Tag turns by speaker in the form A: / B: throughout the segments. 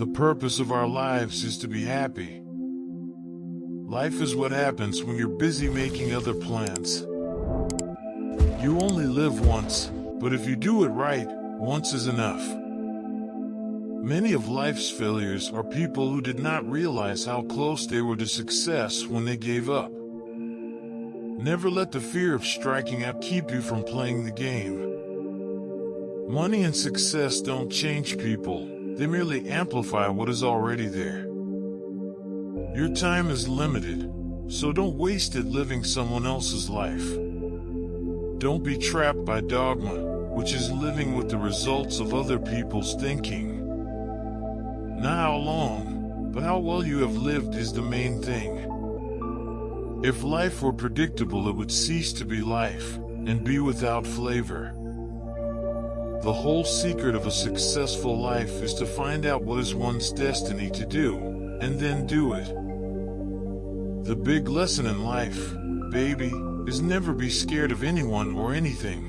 A: The purpose of our lives is to be happy. Life is what happens when you're busy making other plans. You only live once, but if you do it right, once is enough. Many of life's failures are people who did not realize how close they were to success when they gave up. Never let the fear of striking out keep you from playing the game. Money and success don't change people, they merely amplify what is already there. Your time is limited, so don't waste it living someone else's life. Don't be trapped by dogma, which is living with the results of other people's thinking. Not how long, but how well you have lived is the main thing. If life were predictable, it would cease to be life, and be without flavor. The whole secret of a successful life is to find out what is one's destiny to do, and then do it. The big lesson in life, baby, is never be scared of anyone or anything.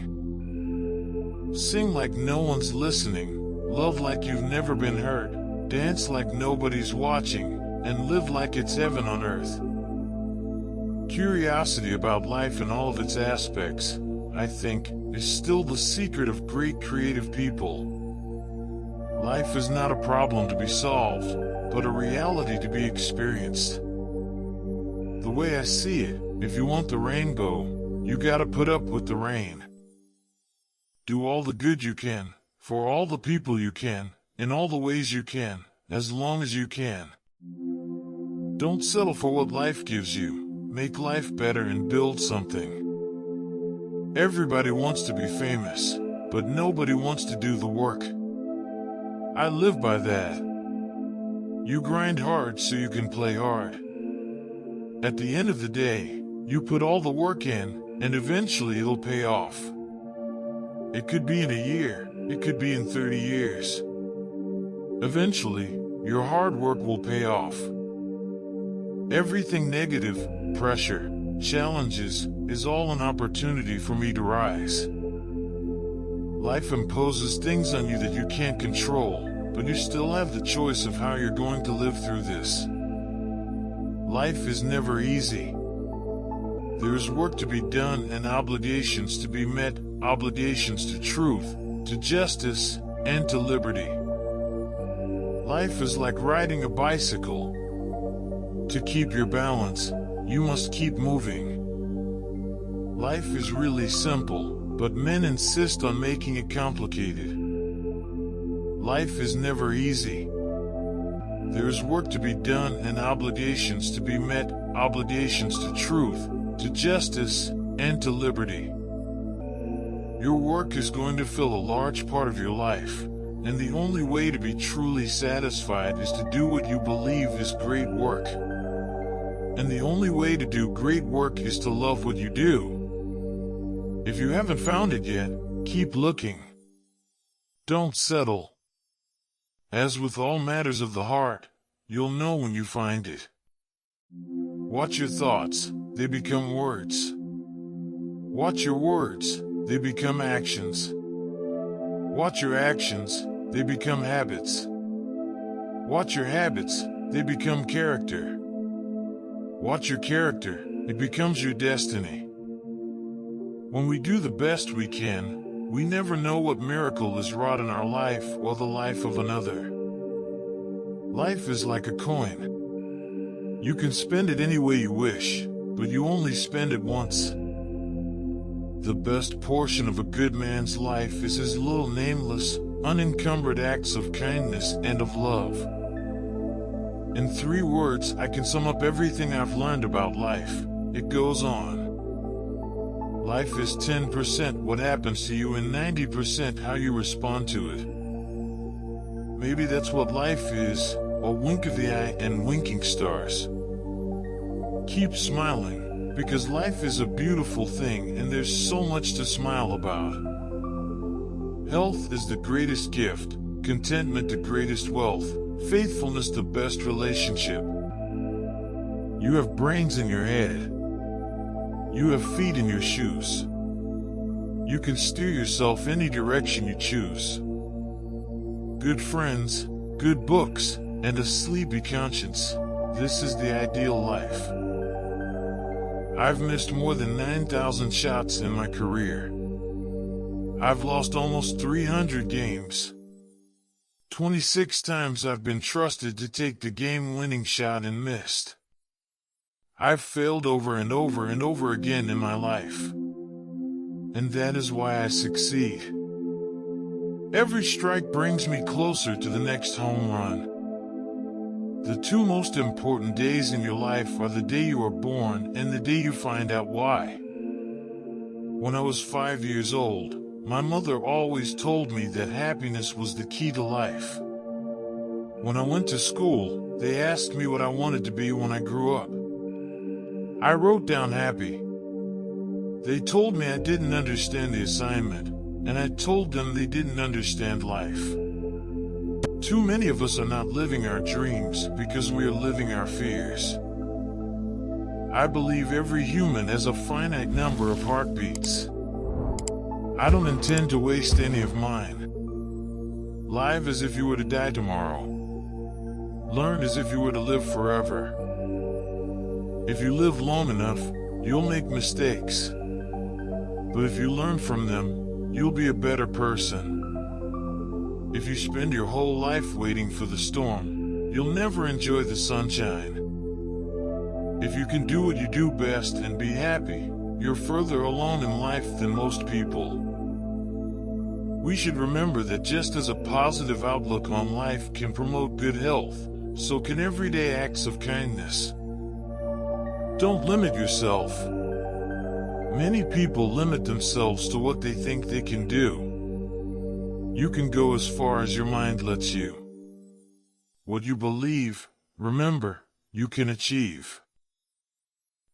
A: Sing like no one's listening, love like you've never been hurt, dance like nobody's watching, and live like it's heaven on earth. Curiosity about life and all of its aspects, I think, is still the secret of great creative people. Life is not a problem to be solved, but a reality to be experienced. The way I see it, if you want the rainbow, you gotta put up with the rain. Do all the good you can, for all the people you can, in all the ways you can, as long as you can. Don't settle for what life gives you. Make life better and build something. Everybody wants to be famous, but nobody wants to do the work. I live by that. You grind hard so you can play hard. At the end of the day, you put all the work in, and eventually it'll pay off. It could be in a year, it could be in 30 years. Eventually, your hard work will pay off. Everything negative, pressure, challenges, is all an opportunity for me to rise. Life imposes things on you that you can't control, but you still have the choice of how you're going to live through this. Life is never easy. There is work to be done and obligations to be met, obligations to truth, to justice, and to liberty. Life is like riding a bicycle. To keep your balance, you must keep moving. Life is really simple, but men insist on making it complicated. Life is never easy. There is work to be done and obligations to be met, obligations to truth, to justice, and to liberty. Your work is going to fill a large part of your life, and the only way to be truly satisfied is to do what you believe is great work. And the only way to do great work is to love what you do. If you haven't found it yet, keep looking. Don't settle. As with all matters of the heart, you'll know when you find it. Watch your thoughts, they become words. Watch your words, they become actions. Watch your actions, they become habits. Watch your habits, they become character. Watch your character, it becomes your destiny. When we do the best we can, we never know what miracle is wrought in our life or the life of another. Life is like a coin. You can spend it any way you wish, but you only spend it once. The best portion of a good man's life is his little nameless, unencumbered acts of kindness and of love. In 3 words, I can sum up everything I've learned about life. It goes on. Life is 10% what happens to you and 90% how you respond to it. Maybe that's what life is, a wink of the eye and winking stars. Keep smiling, because life is a beautiful thing and there's so much to smile about. Health is the greatest gift, contentment the greatest wealth, faithfulness the best relationship. You have brains in your head. You have feet in your shoes. You can steer yourself any direction you choose. Good friends, good books, and a sleepy conscience. This is the ideal life. I've missed more than 9,000 shots in my career. I've lost almost 300 games. 26 times I've been trusted to take the game-winning shot and missed. I've failed over and over and over again in my life. And that is why I succeed. Every strike brings me closer to the next home run. The two most important days in your life are the day you are born and the day you find out why. When I was 5 years old, my mother always told me that happiness was the key to life. When I went to school, they asked me what I wanted to be when I grew up. I wrote down happy. They told me I didn't understand the assignment, and I told them they didn't understand life. Too many of us are not living our dreams because we are living our fears. I believe every human has a finite number of heartbeats. I don't intend to waste any of mine. Live as if you were to die tomorrow. Learn as if you were to live forever. If you live long enough, you'll make mistakes. But if you learn from them, you'll be a better person. If you spend your whole life waiting for the storm, you'll never enjoy the sunshine. If you can do what you do best and be happy, you're further along in life than most people. We should remember that just as a positive outlook on life can promote good health, so can everyday acts of kindness. Don't limit yourself. Many people limit themselves to what they think they can do. You can go as far as your mind lets you. What you believe, remember, you can achieve.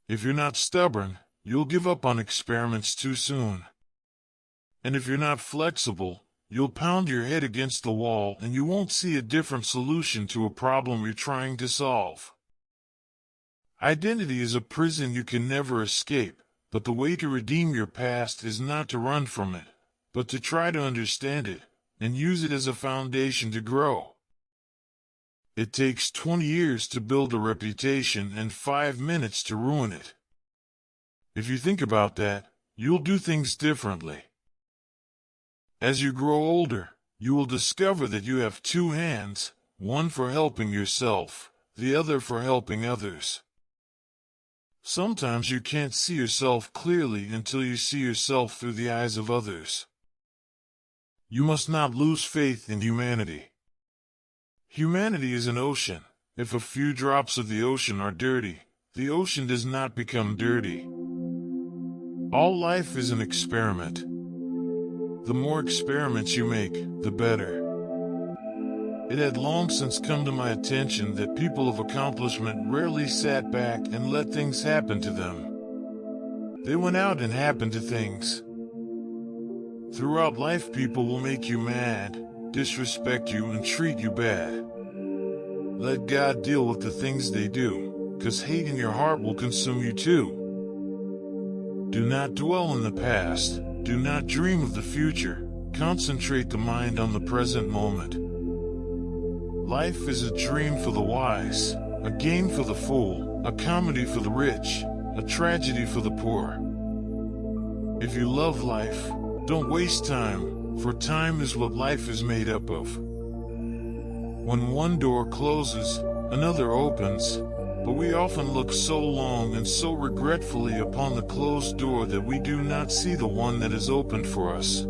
A: If you're not stubborn, you'll give up on experiments too soon. And if you're not flexible, you'll pound your head against the wall and you won't see a different solution to a problem you're trying to solve. Identity is a prison you can never escape, but the way to redeem your past is not to run from it, but to try to understand it and use it as a foundation to grow. It takes 20 years to build a reputation and 5 minutes to ruin it. If you think about that, you'll do things differently. As you grow older, you will discover that you have two hands, one for helping yourself, the other for helping others. Sometimes you can't see yourself clearly until you see yourself through the eyes of others. You must not lose faith in humanity. Humanity is an ocean. If a few drops of the ocean are dirty, the ocean does not become dirty. All life is an experiment. The more experiments you make, the better. It had long since come to my attention that people of accomplishment rarely sat back and let things happen to them. They went out and happened to things. Throughout life, people will make you mad, disrespect you, and treat you bad. Let God deal with the things they do, 'cause hate in your heart will consume you too. Do not dwell in the past. Do not dream of the future. Concentrate the mind on the present moment. Life is a dream for the wise, a game for the fool, a comedy for the rich, a tragedy for the poor. If you love life, don't waste time, for time is what life is made up of. When one door closes, another opens, but we often look so long and so regretfully upon the closed door that we do not see the one that is opened for us.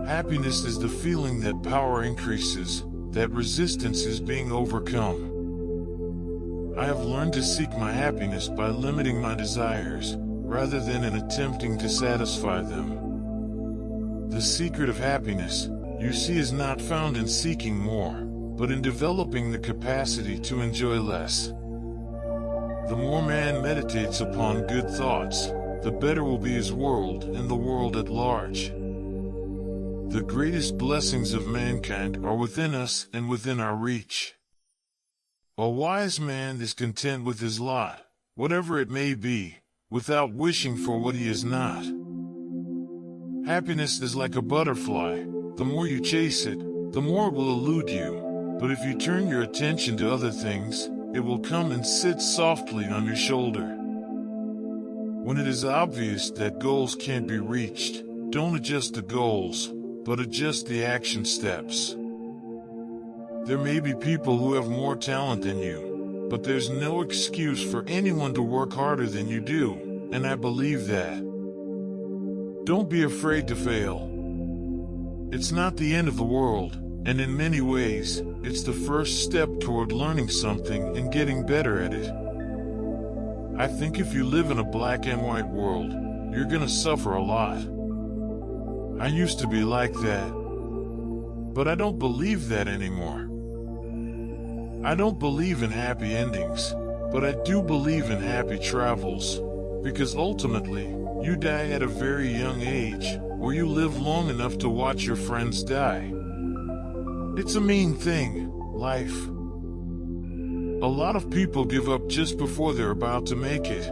A: Happiness is the feeling that power increases, that resistance is being overcome. I have learned to seek my happiness by limiting my desires, rather than in attempting to satisfy them. The secret of happiness, you see, is not found in seeking more, but in developing the capacity to enjoy less. The more man meditates upon good thoughts, the better will be his world and the world at large. The greatest blessings of mankind are within us and within our reach. A wise man is content with his lot, whatever it may be, without wishing for what he is not. Happiness is like a butterfly. The more you chase it, the more it will elude you. But if you turn your attention to other things, it will come and sit softly on your shoulder. When it is obvious that goals can't be reached, don't adjust the goals, but adjust the action steps. There may be people who have more talent than you, but there's no excuse for anyone to work harder than you do, and I believe that. Don't be afraid to fail. It's not the end of the world, and in many ways, it's the first step toward learning something and getting better at it. I think if you live in a black and white world, you're gonna suffer a lot. I used to be like that, but I don't believe that anymore. I don't believe in happy endings, but I do believe in happy travels, because ultimately, you die at a very young age, or you live long enough to watch your friends die. It's a mean thing, life. A lot of people give up just before they're about to make it.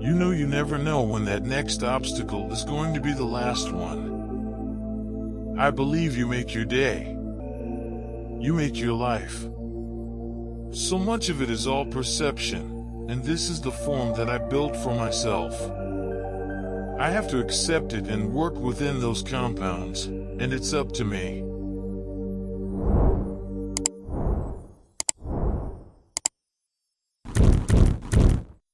A: You never know when that next obstacle is going to be the last one. I believe you make your day. You make your life. So much of it is all perception, and this is the form that I built for myself. I have to accept it and work within those compounds, and it's up to me.